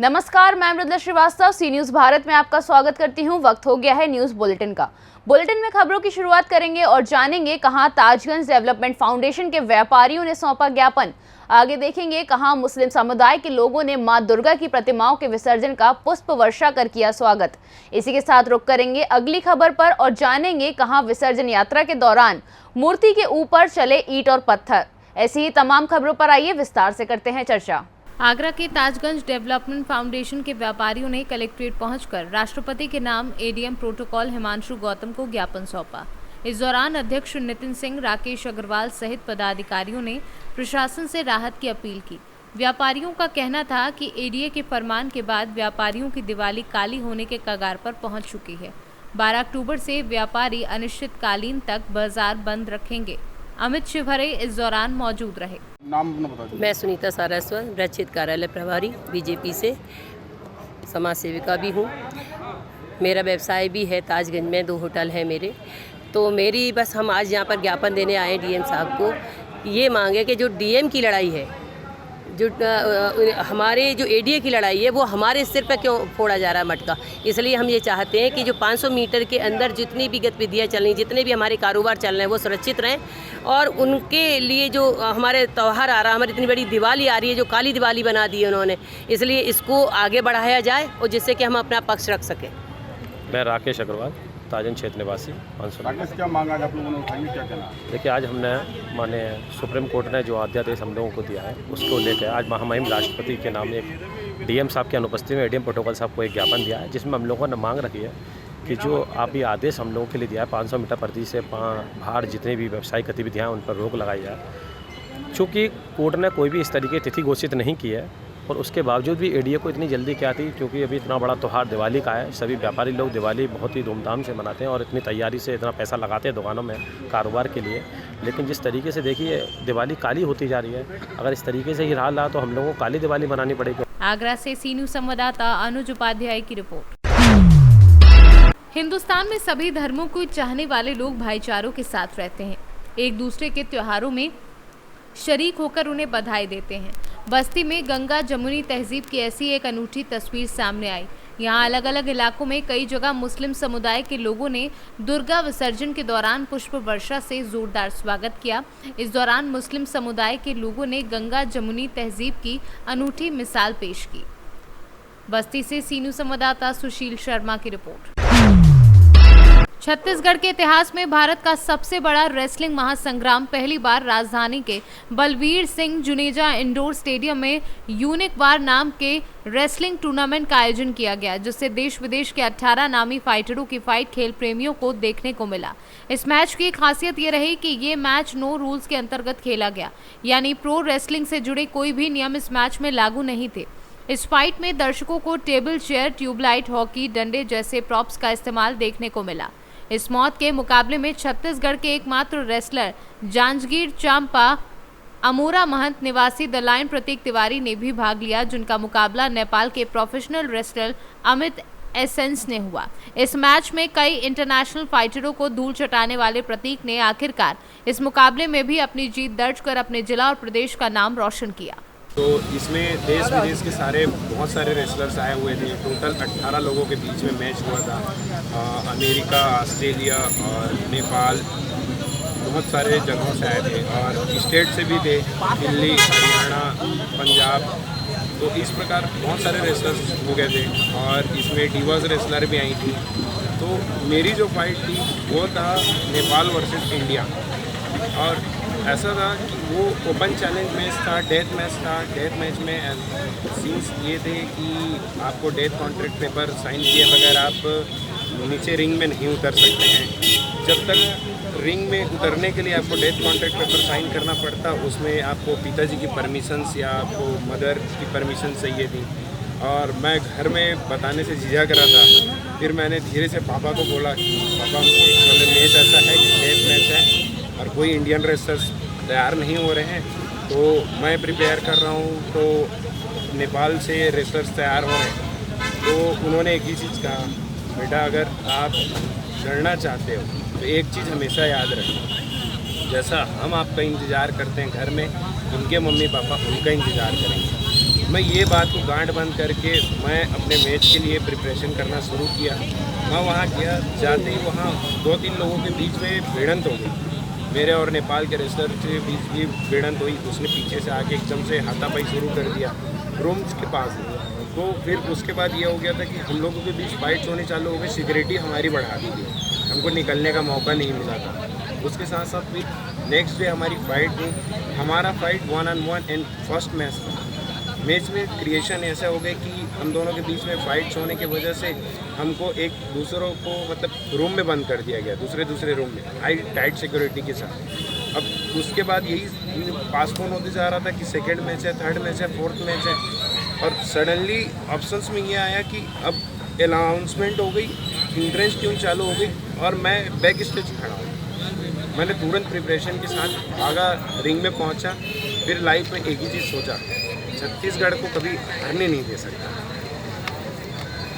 नमस्कार, मैं मृदुला श्रीवास्तव सी न्यूज भारत में आपका स्वागत करती हूं। वक्त हो गया है न्यूज बुलेटिन का। बुलेटिन में खबरों की शुरुआत करेंगे और जानेंगे कहां ताजगंज डेवलपमेंट फाउंडेशन के व्यापारियों ने सौंपा ज्ञापन। आगे देखेंगे कहां मुस्लिम समुदाय के लोगों ने मां दुर्गा की प्रतिमाओं के विसर्जन का पुष्प वर्षा कर किया स्वागत। इसी के साथ रुक करेंगे अगली खबर पर और जानेंगे कहां विसर्जन यात्रा के दौरान मूर्ति के ऊपर चले ईंट और पत्थर। ऐसी ही तमाम खबरों पर आइए विस्तार से करते हैं चर्चा। आगरा के ताजगंज डेवलपमेंट फाउंडेशन के व्यापारियों ने कलेक्ट्रेट पहुंचकर राष्ट्रपति के नाम एडीएम प्रोटोकॉल हिमांशु गौतम को ज्ञापन सौंपा। इस दौरान अध्यक्ष नितिन सिंह, राकेश अग्रवाल सहित पदाधिकारियों ने प्रशासन से राहत की अपील की। व्यापारियों का कहना था कि एडीए के फरमान के बाद व्यापारियों की दिवाली काली होने के कगार पर पहुंच चुकी है। 12 अक्टूबर से व्यापारी अनिश्चितकालीन तक बाजार बंद रखेंगे। अमित शिवहरे इस दौरान मौजूद रहे। नाम बता दीजिए। मैं सुनीता सारस्वत, रक्षित कार्यालय प्रभारी, बीजेपी से समाज सेविका भी हूँ। मेरा व्यवसाय भी है, ताजगंज में 2 होटल हैं मेरे। तो मेरी बस हम आज यहाँ पर ज्ञापन देने आए डीएम साहब को। ये मांगे कि जो डीएम की लड़ाई है, जो हमारे जो एडीए की लड़ाई है, वो हमारे सिर पर क्यों फोड़ा जा रहा है मटका। इसलिए हम ये चाहते हैं कि जो 500 मीटर के अंदर जितनी भी गतिविधियाँ चल रही, जितने भी हमारे कारोबार चल रहे हैं, वो सुरक्षित रहें। और उनके लिए जो हमारे त्यौहार आ रहा है, हमारी इतनी बड़ी दिवाली आ रही है, जो काली दिवाली बना दी है उन्होंने, इसलिए इसको आगे बढ़ाया जाए और जिससे कि हम अपना पक्ष रख सकें। मैं राकेश अग्रवाल, ताजन क्षेत्र निवासी। राकेश, क्या मांगा आप लोगों ने उठाई, क्या कहना? देखिए, आज हमने माने सुप्रीम कोर्ट ने जो अध्यादेश हम लोगों को दिया है, उसको लेकर आज महामहिम राष्ट्रपति के नाम एक डीएम साहब की अनुपस्थिति में एडीएम प्रोटोकॉल साहब को एक ज्ञापन दिया है, जिसमें हम लोगों ने मांग रखी है कि जो आप ये आदेश हम लोगों के लिए दिया है 500 मीटर परिधि से बाहर जितनी भी व्यावसायिक गतिविधियाँ उन पर रोक लगाई जाए। चूँकि कोर्ट ने कोई भी इस तरीके की तिथि घोषित नहीं की है और उसके बावजूद भी एडीए को इतनी जल्दी क्या थी, क्योंकि अभी इतना बड़ा त्यौहार दिवाली का है। सभी व्यापारी लोग दिवाली बहुत ही धूमधाम से मनाते हैं और इतनी तैयारी से इतना पैसा लगाते हैं दुकानों में कारोबार के लिए। लेकिन जिस तरीके से देखिए दिवाली काली होती जा रही है, अगर इस तरीके से ही हाल रहा तो हम लोगों को काली दिवाली मनानी पड़ेगी। आगरा से सी न्यूज संवाददाता अनुज उपाध्याय की रिपोर्ट। हिंदुस्तान में सभी धर्मों को चाहने वाले लोग भाईचारों के साथ रहते हैं, एक दूसरे के त्योहारों में शरीक होकर उन्हें बधाई देते हैं। बस्ती में गंगा जमुनी तहजीब की ऐसी एक अनूठी तस्वीर सामने आई। यहाँ अलग अलग इलाकों में कई जगह मुस्लिम समुदाय के लोगों ने दुर्गा विसर्जन के दौरान पुष्प वर्षा से जोरदार स्वागत किया। इस दौरान मुस्लिम समुदाय के लोगों ने गंगा जमुनी तहजीब की अनूठी मिसाल पेश की। बस्ती से सी न्यूज संवाददाता सुशील शर्मा की रिपोर्ट। छत्तीसगढ़ के इतिहास में भारत का सबसे बड़ा रेसलिंग महासंग्राम पहली बार राजधानी के बलवीर सिंह जुनेजा इंडोर स्टेडियम में यूनिक वार नाम के रेसलिंग टूर्नामेंट का आयोजन किया गया, जिससे देश विदेश के 18 नामी फाइटरों की फाइट खेल प्रेमियों को देखने को मिला। इस मैच की खासियत ये रही कि ये मैच नो रूल्स के अंतर्गत खेला गया, यानी प्रो रेसलिंग से जुड़े कोई भी नियम इस मैच में लागू नहीं थे। इस फाइट में दर्शकों को टेबल चेयर, ट्यूबलाइट, हॉकी डंडे जैसे प्रॉप्स का इस्तेमाल देखने को मिला। इस मौत के मुकाबले में छत्तीसगढ़ के एकमात्र रेसलर जांजगीर चांपा अमोरा महंत निवासी द लायन प्रतीक तिवारी ने भी भाग लिया, जिनका मुकाबला नेपाल के प्रोफेशनल रेसलर अमित एसेंस ने हुआ। इस मैच में कई इंटरनेशनल फाइटरों को धूल चटाने वाले प्रतीक ने आखिरकार इस मुकाबले में भी अपनी जीत दर्ज कर अपने जिला और प्रदेश का नाम रोशन किया। तो इसमें देश विदेश के बहुत सारे रेसलर्स आए हुए थे। टोटल 18 लोगों के बीच में मैच हुआ था। अमेरिका, ऑस्ट्रेलिया और नेपाल, बहुत सारे जगहों से आए थे और स्टेट से भी थे, दिल्ली, हरियाणा, पंजाब। तो इस प्रकार बहुत सारे रेसलर्स हो गए थे और इसमें डिवर्स रेसलर भी आई थी। तो मेरी जो फाइट थी वो था नेपाल वर्सेस इंडिया और ऐसा था कि वो ओपन चैलेंज मैच था, डेथ मैच था। डेथ मैच में सीन्स ये थे कि आपको डेथ कॉन्ट्रैक्ट पेपर साइन किए बगैर आप नीचे रिंग में नहीं उतर सकते हैं। जब तक रिंग में उतरने के लिए आपको डेथ कॉन्ट्रैक्ट पेपर साइन करना पड़ता, उसमें आपको पिताजी की परमिशंस या आपको मदर की परमिशन चाहिए थी और मैं घर में बताने से झिझक रहा था। फिर मैंने धीरे से पापा को बोला कि पापा मैच ऐसा है कि डेथ मैच है और कोई इंडियन रेसलर्स तैयार नहीं हो रहे हैं, तो मैं प्रिपेयर कर रहा हूँ। तो नेपाल से रेसलर्स तैयार हो रहे हैं, तो उन्होंने एक ही चीज़ कहा, बेटा अगर आप लड़ना चाहते हो तो एक चीज़ हमेशा याद रखना, जैसा हम आपका इंतज़ार करते हैं घर में, उनके मम्मी पापा उनका इंतज़ार करेंगे। मैं ये बात को गांठ बंद करके मैं अपने मैच के लिए प्रिपरेशन करना शुरू किया। मैं वहाँ गया, जाते ही वहाँ 2-3 लोगों के बीच में भिड़ंत हो गई। मेरे और नेपाल के रेसलर के बीच भी भिड़ंत हुई। उसने पीछे से आके एकदम से हाथापाई शुरू कर दिया रूम्स के पास। तो फिर उसके बाद ये हो गया था कि हम लोगों के बीच फाइट्स होनी चालू हो गई। सिक्योरिटी हमारी बढ़ा दी गई, हमको निकलने का मौका नहीं मिला था। उसके साथ साथ फिर नेक्स्ट डे हमारी फ़ाइट हुई। हमारा fight 1-on-1 and first match था। मैच में क्रिएशन ऐसा हो गया कि हम दोनों के बीच में फाइट्स होने की वजह से हमको एक दूसरों को मतलब रूम में बंद कर दिया गया, दूसरे रूम में हाई टाइट सिक्योरिटी के साथ। अब उसके बाद यही पासपोन होते जा रहा था कि सेकेंड मैच है, थर्ड मैच है, फोर्थ मैच है। और सडनली ऑप्शंस में ये आया कि अब अनाउंसमेंट हो गई, एंट्रेंस ट्यून चालू हो गई और मैं बैक स्टेज खड़ा हूँ। मैंने तुरंत प्रिपरेशन के साथ भागा, रिंग में पहुँचा। फिर लाइफ में एक ही चीज़ सोचा, छत्तीसगढ़ को कभी हारने नहीं दे सकता।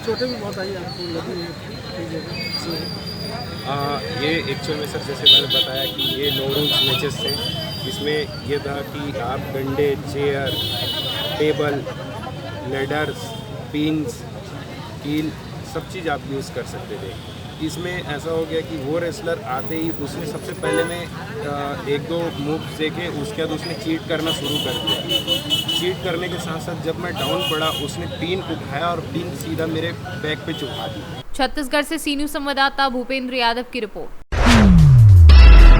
चोटें भी बहुत आई आपको लगी ये एक्चुअल में सर जैसे मैंने बताया कि ये नो रूल्स मैचेस थे। इसमें ये था कि आप डंडे, चेयर, टेबल, लेडर्स, पिन्स, कील सब चीज़ आप यूज़ कर सकते थे। इसमें ऐसा हो गया कि वो रेसलर आते ही उसने सबसे पहले में 1-2 मूव देखे, उसके बाद उसने चीट करना शुरू कर दिया। चीट करने के साथ साथ जब मैं डाउन पड़ा उसने पिन उठाया और पिन सीधा मेरे बैक पे चुभा दी। छत्तीसगढ़ से सी न्यूज़ संवाददाता भूपेंद्र यादव की रिपोर्ट।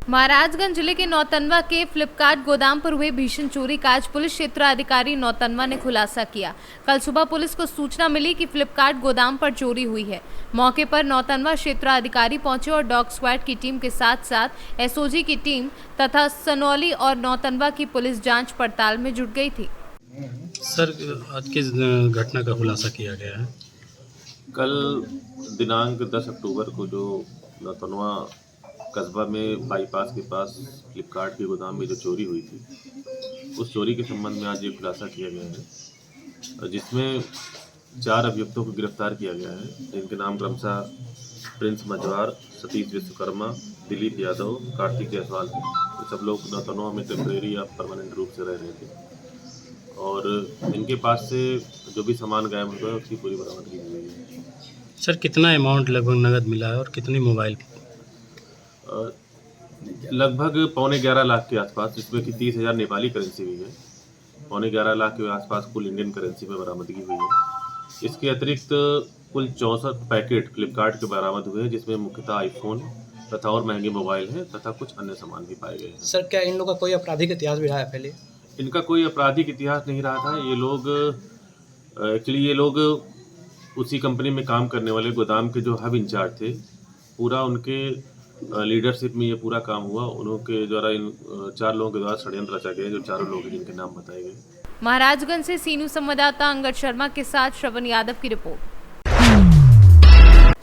महाराजगंज जिले के नौतनवा के फ्लिपकार्ट गोदाम पर हुए भीषण चोरी का आज पुलिस क्षेत्राधिकारी नौतनवा ने खुलासा किया। कल सुबह पुलिस को सूचना मिली कि फ्लिपकार्ट गोदाम पर चोरी हुई है। मौके पर नौतनवा क्षेत्राधिकारी पहुंचे और डॉग स्क्वाड की टीम के साथ साथ एसओजी की टीम तथा सनौली और नौतनवा की पुलिस जांच पड़ताल में जुट गई थी। सर, आज किस घटना का खुलासा किया गया है? कल दिनांक 10 अक्टूबर को जो नौतनवा कस्बा में बाईपास के पास फ्लिपकार्ट के गोदाम में जो चोरी हुई थी, उस चोरी के संबंध में आज ये खुलासा किया गया है, जिसमें 4 अभियुक्तों को गिरफ्तार किया गया है, जिनके नाम क्रमशः प्रिंस मजवार, सतीश विश्वकर्मा, दिलीप यादव, कार्तिक जायसवाल हैं। ये सब लोग नौतनवा में टेम्परेरी या परमानेंट रूप से रह रहे थे और इनके पास से जो भी सामान गायब हुआ है उसकी पूरी बरामदगी हुई है। सर, कितना अमाउंट लगभग नगद मिला है और कितनी मोबाइल? लगभग 11.25 लाख के आसपास, जिसमें कि 30,000 नेपाली करेंसी भी है। 11.25 लाख के आसपास कुल इंडियन करेंसी में बरामदगी हुई है। इसके अतिरिक्त कुल 64 पैकेट फ्लिपकार्ट के बरामद हुए हैं, जिसमें मुख्यतः आईफोन तथा और महंगे मोबाइल हैं तथा कुछ अन्य सामान भी पाए गए हैं। सर, क्या इन लोगों का कोई आपराधिक इतिहास भी रहा है पहले? इनका कोई आपराधिक इतिहास नहीं रहा था। ये लोग उसी कंपनी में काम करने वाले गोदाम के जो हब इंचार्ज थे, पूरा उनके लीडरशिप में ये पूरा काम हुआ। उनके द्वारा इन 4 लोगों के द्वारा षड्यंत्र रचा गया, जो 4 लोग जिनके नाम बताए गए। महाराजगंज से सी न्यूज़ संवाददाता अंगद शर्मा के साथ श्रवण यादव की रिपोर्ट।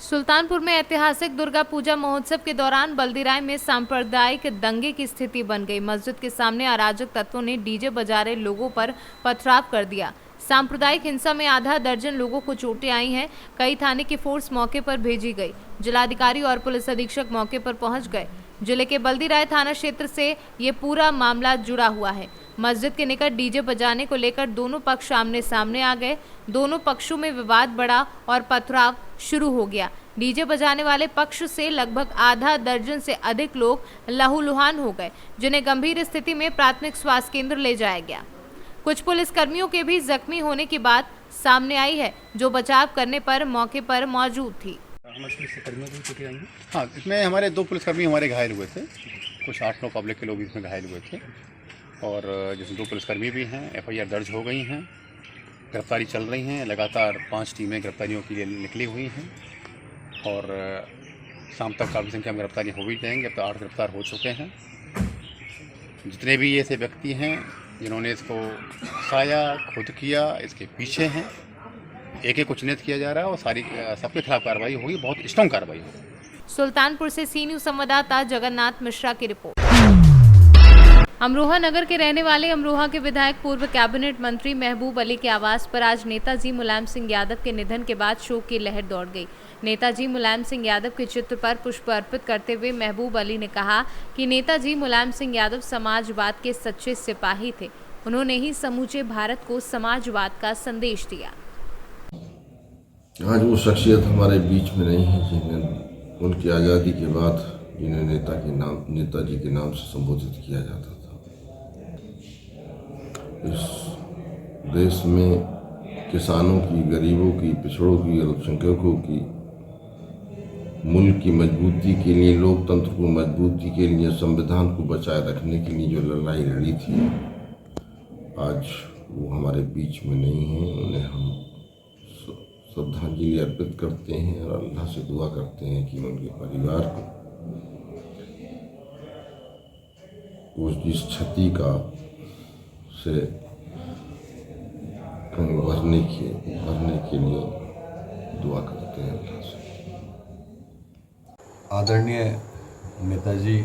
सुल्तानपुर में ऐतिहासिक दुर्गा पूजा महोत्सव के दौरान बल्दीराय में सांप्रदायिक दंगे की स्थिति बन गई। मस्जिद के सामने अराजक तत्वों ने डीजे बजा रहे लोगों पर पथराव कर दिया। सांप्रदायिक हिंसा में आधा दर्जन लोगों को चोटें आई हैं। कई थाने की फोर्स मौके पर भेजी गई। जिलाधिकारी और पुलिस अधीक्षक मौके पर पहुंच गए। जिले के बल्दीराय थाना क्षेत्र से ये पूरा मामला जुड़ा हुआ है। मस्जिद के निकट डीजे बजाने को लेकर दोनों पक्ष आमने सामने आ गए। दोनों पक्षों में विवाद बढ़ा और पथराव शुरू हो गया। डीजे बजाने वाले पक्ष से लगभग आधा दर्जन से अधिक लोग लहूलुहान हो गए, जिन्हें गंभीर स्थिति में प्राथमिक स्वास्थ्य केंद्र ले जाया गया। कुछ पुलिसकर्मियों के भी जख्मी होने की बात सामने आई है, जो बचाव करने पर मौके पर मौजूद थी। हाँ, इसमें हमारे 2 पुलिसकर्मी हमारे घायल हुए थे। कुछ 8-9 पब्लिक के लोग इसमें घायल हुए थे और जिसमें 2 पुलिसकर्मी भी हैं। FIR दर्ज हो गई हैं, गिरफ्तारी चल रही हैं। लगातार 5 टीमें गिरफ्तारियों के लिए निकली हुई हैं और शाम तक काफ़ी संख्या में गिरफ्तारी हो भी जाएंगे। अब तो 8 गिरफ्तार हो चुके हैं। जितने भी ऐसे व्यक्ति हैं जिन्होंने इसको साया खुद किया, इसके पीछे हैं, एक को चिन्हित किया जा रहा है और सबके खिलाफ कार्रवाई होगी, बहुत स्ट्रॉन्ग कार्रवाई होगी। सुल्तानपुर से सी न्यूज़ संवाददाता जगन्नाथ मिश्रा की रिपोर्ट। अमरोहा नगर के रहने वाले अमरोहा के विधायक पूर्व कैबिनेट मंत्री महबूब अली के आवास पर आज नेताजी मुलायम सिंह यादव के निधन के बाद शोक की लहर दौड़ गई। नेताजी मुलायम सिंह यादव के चित्र पर पुष्प अर्पित करते हुए महबूब अली ने कहा कि नेताजी मुलायम सिंह यादव समाजवाद के सच्चे सिपाही थे। उन्होंने ही समूचे भारत को समाजवाद का संदेश दिया। आज वो शख्सियत हमारे बीच में नहीं है जिन्हें उनकी आज़ादी के बाद जिन्हें नेताजी के नाम से संबोधित किया जाता था। इस देश में किसानों की, गरीबों की, पिछड़ों की, अल्पसंख्यकों की, मुल्क की मजबूती के लिए, लोकतंत्र को मजबूती के लिए, संविधान को बचाए रखने के लिए जो लड़ाई लड़ी थी, आज वो हमारे बीच में नहीं है। उन्हें हम श्रद्धांजलि अर्पित करते हैं और अल्लाह से दुआ करते हैं कि उनके परिवार को जिस क्षति का से भरने के लिए दुआ करते हैं अल्लाह से। आदरणीय नेताजी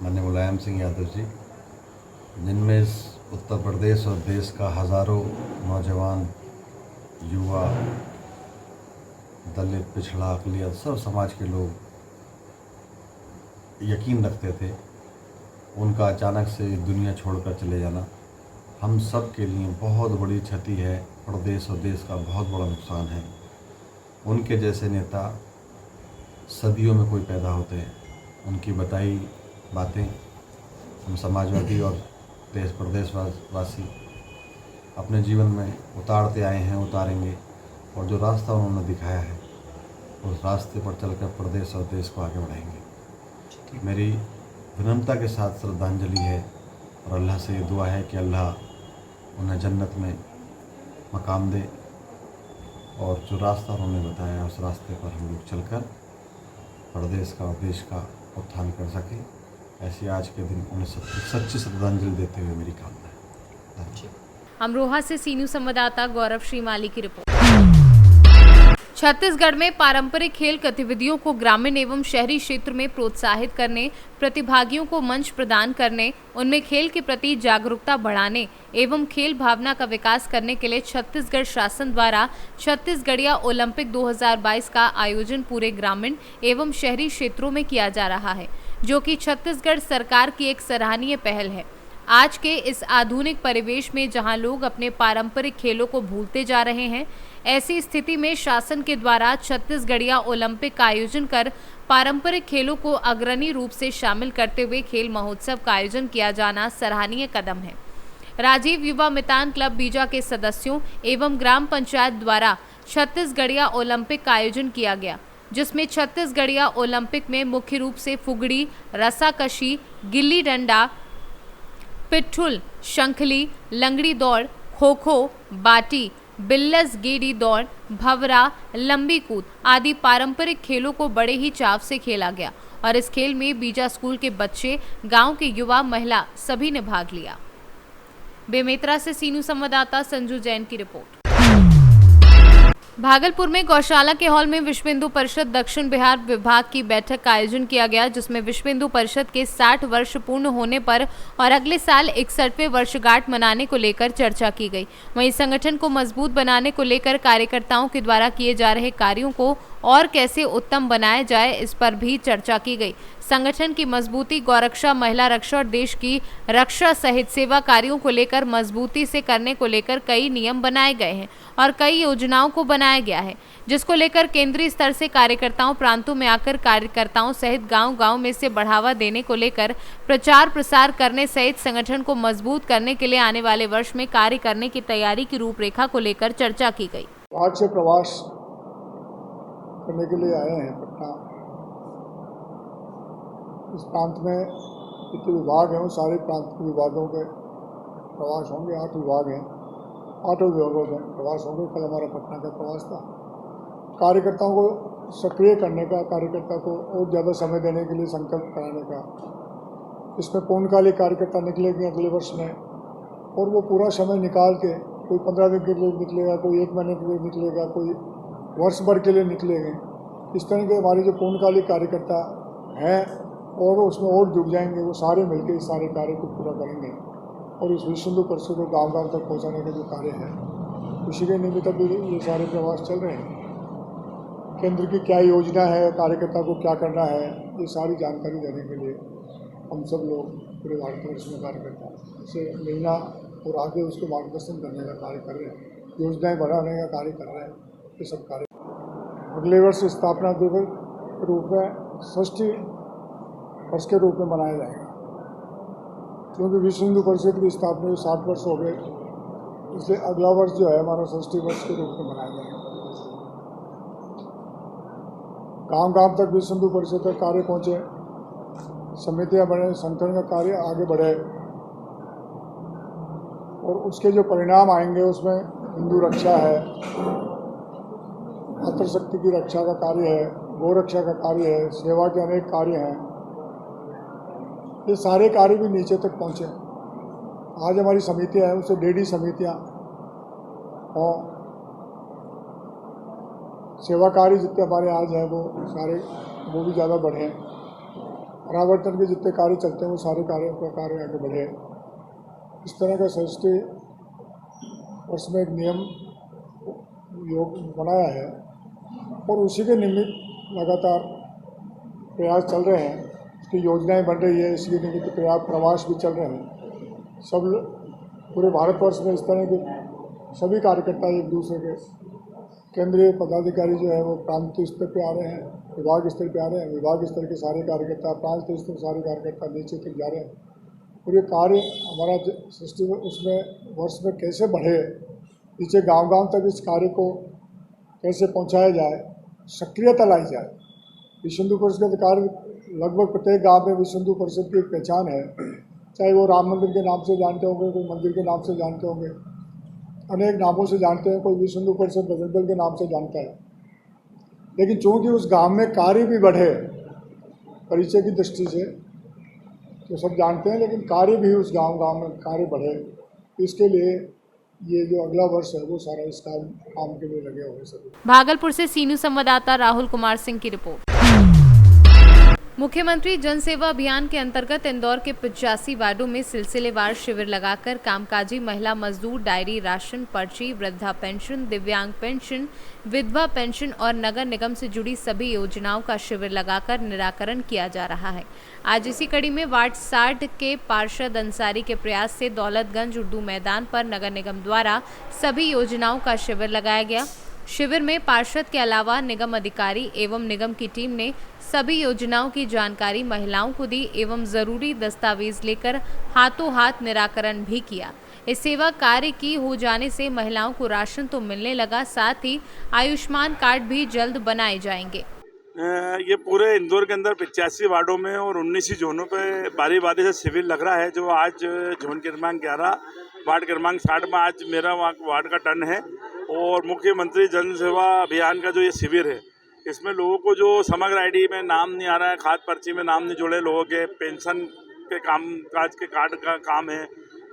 माननीय मुलायम सिंह यादव जी, जिनमें इस उत्तर प्रदेश और देश का हज़ारों नौजवान, युवा, दलित, पिछड़ा, अक़लियत, सब समाज के लोग यकीन रखते थे, उनका अचानक से दुनिया छोड़कर चले जाना हम सब के लिए बहुत बड़ी क्षति है। प्रदेश और देश का बहुत बड़ा नुकसान है। उनके जैसे नेता सदियों में कोई पैदा होते हैं। उनकी बताई बातें हम समाजवादी और देश प्रदेशवासी अपने जीवन में उतारते आए हैं, उतारेंगे, और जो रास्ता उन्होंने दिखाया है उस रास्ते पर चलकर प्रदेश और देश को आगे बढ़ाएंगे। मेरी विनम्रता के साथ श्रद्धांजलि है और अल्लाह से ये दुआ है कि अल्लाह उन्हें जन्नत में मकाम दे, और जो रास्ता उन्होंने बताया उस रास्ते पर हम लोग चलकर प्रदेश का और देश का उत्थान कर सकें। ऐसी आज के दिन उन्हें सच्ची श्रद्धांजलि देते हुए मेरी कामना है। अमरोहा से सी न्यूज़ संवाददाता गौरव श्रीमाली की रिपोर्ट। छत्तीसगढ़ में पारंपरिक खेल गतिविधियों को ग्रामीण एवं शहरी क्षेत्र में प्रोत्साहित करने, प्रतिभागियों को मंच प्रदान करने, उनमें खेल के प्रति जागरूकता बढ़ाने एवं खेल भावना का विकास करने के लिए छत्तीसगढ़ शासन द्वारा छत्तीसगढ़िया ओलंपिक 2022 का आयोजन पूरे ग्रामीण एवं शहरी क्षेत्रों में किया जा रहा है, जो कि छत्तीसगढ़ सरकार की एक सराहनीय पहल है। आज के इस आधुनिक परिवेश में जहां लोग अपने पारंपरिक खेलों को भूलते जा रहे हैं, ऐसी स्थिति में शासन के द्वारा छत्तीसगढ़िया ओलंपिक का आयोजन कर पारंपरिक खेलों को अग्रणी रूप से शामिल करते हुए खेल महोत्सव का आयोजन किया जाना सराहनीय कदम है। राजीव युवा मितान क्लब बीजा के सदस्यों एवं ग्राम पंचायत द्वारा छत्तीसगढ़िया ओलंपिक का आयोजन किया गया, जिसमें छत्तीसगढ़िया ओलंपिक में मुख्य रूप से फुगड़ी, रस्साकशी, गिल्ली डंडा, पिट्ठुल, शंखली, लंगड़ी दौड़, खो खो, बाटी, बिल्लस गेड़ी दौड़, भवरा, लंबी कूद आदि पारंपरिक खेलों को बड़े ही चाव से खेला गया और इस खेल में बीजा स्कूल के बच्चे, गांव के युवा, महिला सभी ने भाग लिया। बेमेतरा से सी न्यूज़ संवाददाता संजू जैन की रिपोर्ट। भागलपुर में गौशाला के हॉल में विश्व हिंदू परिषद दक्षिण बिहार विभाग की बैठक का आयोजन किया गया, जिसमें विश्व हिंदू परिषद के 60 वर्ष पूर्ण होने पर और अगले साल 61वें वर्षगांठ मनाने को लेकर चर्चा की गई। वहीं संगठन को मजबूत बनाने को लेकर कार्यकर्ताओं के द्वारा किए जा रहे कार्यों को और कैसे उत्तम बनाया जाए, इस पर भी चर्चा की गई। संगठन की मजबूती, गौरक्षा, महिला रक्षा और देश की रक्षा सहित सेवा कार्यों को लेकर मजबूती से करने को लेकर कई नियम बनाए गए हैं और कई योजनाओं को बनाया गया है, जिसको लेकर केंद्रीय स्तर से कार्यकर्ताओं प्रांतों में आकर कार्यकर्ताओं सहित गांव-गांव में से बढ़ावा देने को लेकर प्रचार प्रसार करने सहित संगठन को मजबूत करने के लिए आने वाले वर्ष में कार्य करने की तैयारी की रूपरेखा को लेकर चर्चा की गई। आज से प्रवास करने के लिए आए हैं पटना। इस प्रांत में जितने विभाग हैं वो सारे प्रांत के विभागों के प्रवास होंगे। 8 विभाग हैं, 8 विभागों में प्रवास होंगे। कल हमारा पटना का प्रवास था। कार्यकर्ताओं को सक्रिय करने का, कार्यकर्ता को और ज़्यादा समय देने के लिए संकल्प कराने का। इसमें पूर्णकालिक कार्यकर्ता निकलेंगे अगले वर्ष में, और वो पूरा समय निकाल के, कोई 15 दिन के लिए निकलेगा, कोई 1 महीने के लिए निकलेगा, कोई वर्ष भर के लिए निकलेंगे। इस तरह के हमारे जो पूर्णकालिक कार्यकर्ता हैं और उसमें और जुड़ जाएंगे, वो सारे मिलकर इस सारे कार्य को पूरा करेंगे और इस विश्व हिंदू परिषद को गाँव-गाँव तक पहुँचाने का जो कार्य है, उसी के निमित्त भी ये सारे प्रवास चल रहे हैं। केंद्र की क्या योजना है, कार्यकर्ता को क्या करना है, ये सारी जानकारी देने के लिए हम सब लोग पूरे भारतवर्ष में कार्य करते हैं। जैसे महीना और आगे उसको मार्गदर्शन करने का कार्य कर रहे हैं, योजनाएं बढ़ाने का कार्य कर रहे हैं। ये सब कार्य अगले वर्ष स्थापना दिवस के रूप में 60 वर्ष के रूप में मनाया जाएगा, क्योंकि विश्व हिंदू परिषद की स्थापना 60 वर्ष हो गए, इसलिए अगला वर्ष जो है हमारा 60 वर्ष के रूप में मनाया जाएगा। गांव गांव तक विश्व हिंदू परिषद का कार्य पहुँचे, समितियां बने, संगठन का कार्य आगे बढ़े और उसके जो परिणाम आएंगे उसमें हिंदू रक्षा है, मातृशक्ति की रक्षा का कार्य है, गौ रक्षा का कार्य है, सेवा के अनेक कार्य हैं। ये सारे कार्य भी नीचे तक पहुँचे। आज हमारी समितियां हैं, उसे 1.5 समितियाँ और सेवा कार्य जितने हमारे आज हैं वो सारे वो भी ज़्यादा बढ़े। परावर्तन के जितने कार्य चलते हैं वो सारे कार्यों का कार्य आगे बढ़े। इस तरह का 60 वर्ष में एक नियम योग बनाया है और उसी के निमित्त लगातार प्रयास चल रहे हैं, उसकी योजनाएं बन रही है, इसके निमित्त प्रवास भी चल रहे हैं। सब पूरे भारतवर्ष में इस तरह के सभी कार्यकर्ता एक दूसरे के केंद्रीय पदाधिकारी जो है वो प्रांत स्तर पे आ रहे हैं, विभाग स्तर पे आ रहे हैं, विभाग स्तर के सारे कार्यकर्ता, प्रांत स्तर के सारे कार्यकर्ता नीचे तक जा रहे हैं। और ये कार्य हमारा सृष्टि उसमें वर्ष में कैसे बढ़े, नीचे गांव-गांव तक इस कार्य को कैसे पहुंचाया जाए, सक्रियता लाई जाए। विश्व हिंदू परिषद का कार्य लगभग प्रत्येक गाँव में विश्व हिंदू परिषद की एक पहचान है, चाहे वो राम मंदिर के नाम से जानते होंगे, कोई मंदिर के नाम से जानते होंगे, अनेक नामों से जानते हैं, कोई विश्व हिंदू परिषद बजरंग दल के नाम से जानता है। लेकिन चूंकि उस गांव में कार्य भी बढ़े परिचय की दृष्टि से, तो सब जानते हैं, लेकिन कार्य भी उस गांव में कार्य बढ़े, इसके लिए ये जो अगला वर्ष है वो सारा इस काम के लिए लगे हुए सभी। भागलपुर से सी न्यूज़ संवाददाता राहुल कुमार सिंह की रिपोर्ट। मुख्यमंत्री जन सेवा अभियान के अंतर्गत इंदौर के 85 वार्डों में सिलसिलेवार शिविर लगाकर कामकाजी महिला मजदूर डायरी, राशन, पर्ची, वृद्धा पेंशन, दिव्यांग पेंशन, विधवा पेंशन और नगर निगम से जुड़ी सभी योजनाओं का शिविर लगाकर निराकरण किया जा रहा है। आज इसी कड़ी में वार्ड 60 के पार्षद अंसारी के प्रयास से दौलतगंज उर्दू मैदान पर नगर निगम द्वारा सभी योजनाओं का शिविर लगाया गया। शिविर में पार्षद के अलावा निगम अधिकारी एवं निगम की टीम ने सभी योजनाओं की जानकारी महिलाओं को दी एवं जरूरी दस्तावेज लेकर हाथों हाथ निराकरण भी किया। इस सेवा कार्य की हो जाने से महिलाओं को राशन तो मिलने लगा, साथ ही आयुष्मान कार्ड भी जल्द बनाए जाएंगे। ये पूरे इंदौर के अंदर 85 वार्डों में और 19 जोनों पे बारी बारी से शिविर लग रहा है। जो आज जोन क्रमांक 11 वार्ड क्रमांक 60 में आज मेरा वार्ड का टर्न है और मुख्यमंत्री जन सेवा अभियान का जो ये शिविर है, इसमें लोगों को जो समग्र आईडी में नाम नहीं आ रहा है, खाद पर्ची में नाम नहीं जुड़े लोगों के, पेंशन के काज के कार्ड का काम है,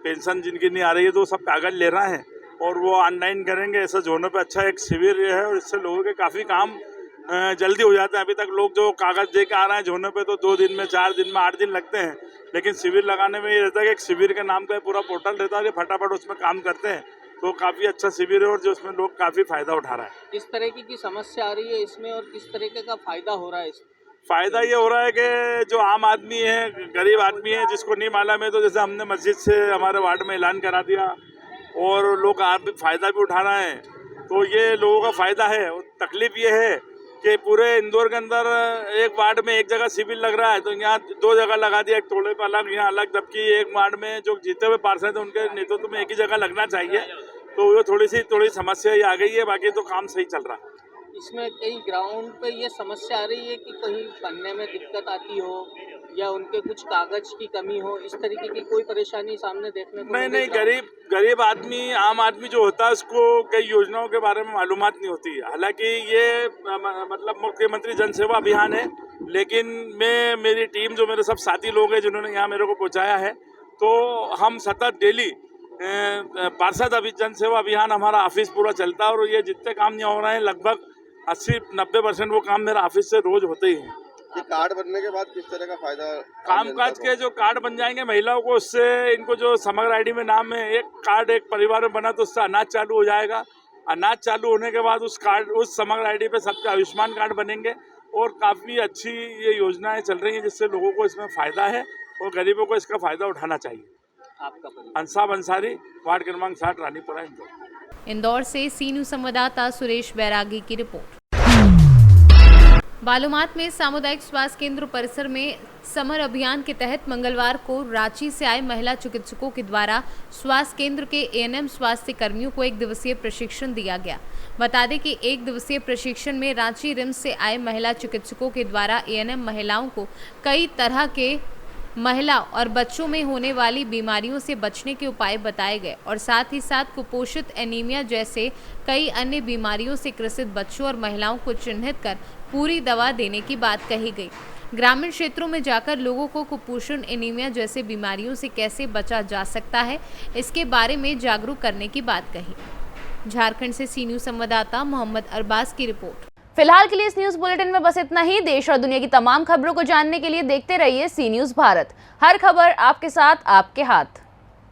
पेंशन जिनकी नहीं आ रही है तो सब कागज ले रहे हैं और वो ऑनलाइन करेंगे। ऐसा जोनों पे अच्छा एक शिविर है और इससे लोगों के काफ़ी काम जल्दी हो जाते हैं। अभी तक लोग जो कागज़ दे के आ रहे हैं जोनों पे तो 2 दिन में, 4 दिन में, 8 दिन लगते हैं, लेकिन शिविर लगाने में ये रहता है कि एक शिविर के नाम का पूरा पोर्टल रहता है कि फटाफट उसमें काम करते हैं। तो काफ़ी अच्छा शिविर है और जो इसमें लोग काफ़ी फ़ायदा उठा रहा है। किस तरह की समस्या आ रही है इसमें और किस तरीके का फ़ायदा हो रहा है इसमें? फ़ायदा ये हो रहा है कि जो आम आदमी है, गरीब आदमी है, जिसको नहीं मालूम है, तो जैसे हमने मस्जिद से हमारे वार्ड में ऐलान करा दिया और लोग आप फ़ायदा भी उठा रहे हैं, तो ये लोगों का फ़ायदा है। और तकलीफ़ ये है कि पूरे इंदौर के अंदर एक वार्ड में एक जगह शिविर लग रहा है, तो यहाँ 2 जगह लगा दिया, एक टोले पर अलग, यहाँ अलग, जबकि एक वार्ड में जो जीते हुए पार्षद हैं उनके नेतृत्व में एक ही जगह लगना चाहिए। तो वो थोड़ी समस्या ये आ गई है, बाकी तो काम सही चल रहा है। इसमें कई ग्राउंड पे ये समस्या आ रही है कि कहीं बनने में दिक्कत आती हो या उनके कुछ कागज की कमी हो, इस तरीके की कोई परेशानी सामने देखने को नहीं, गरीब आदमी, आम आदमी जो होता है उसको कई योजनाओं के बारे में मालूमात नहीं होती है। हालांकि ये मतलब मुख्यमंत्री जन सेवा अभियान है, लेकिन मेरी टीम जो मेरे सब साथी लोग हैं जिन्होंने यहाँ मेरे को पहुँचाया है, तो हम सतत डेली पार्षद जन सेवा अभियान हमारा ऑफिस पूरा चलता है और ये जितने काम नहीं हो रहे हैं लगभग 80-90% वो काम मेरा ऑफिस से रोज होते ही हैं। ये कार्ड बनने के बाद किस तरह का फायदा? कामकाज के जो कार्ड बन जाएंगे महिलाओं को, उससे इनको जो समग्र आईडी में नाम है, एक कार्ड एक परिवार में बना तो उससे अनाज चालू हो जाएगा। अनाज चालू होने के बाद उस समग्र आईडी पे सबके आयुष्मान कार्ड बनेंगे और काफ़ी अच्छी ये योजनाएं चल रही हैं जिससे लोगों को इसमें फ़ायदा है और गरीबों को इसका फ़ायदा उठाना चाहिए। आपका परिवार? अंसाब अंसारी, वार्ड क्रमांक 60, रानीपुरा, इंदौर। इंदौर से सी न्यूज़ संवाददाता सुरेश बैरागी की रिपोर्ट। बालूमाथ में सामुदायिक स्वास्थ्य केंद्र परिसर में समर अभियान के तहत मंगलवार को रांची से आए महिला चिकित्सकों के द्वारा स्वास्थ्य केंद्र के एएनएम स्वास्थ्य कर्मियों को 1 दिवसीय प्रशिक्षण दिया गया। बता दें कि 1 दिवसीय प्रशिक्षण में रांची रिम्स से आए महिला चिकित्सकों के द्वारा एएनएम महिलाओं को कई तरह के महिला और बच्चों में होने वाली बीमारियों से बचने के उपाय बताए गए और साथ ही साथ कुपोषित, एनीमिया जैसे कई अन्य बीमारियों से ग्रसित बच्चों और महिलाओं को चिन्हित कर पूरी दवा देने की बात कही गई। ग्रामीण क्षेत्रों में जाकर लोगों को कुपोषण, एनीमिया जैसे बीमारियों से कैसे बचा जा सकता है, इसके बारे में जागरूक करने की बात कही। झारखंड से सी न्यूज़ संवाददाता मोहम्मद अरबाज की रिपोर्ट। फिलहाल के लिए इस न्यूज़ बुलेटिन में बस इतना ही। देश और दुनिया की तमाम खबरों को जानने के लिए देखते रहिए सी न्यूज़ भारत। हर खबर आपके साथ, आपके हाथ।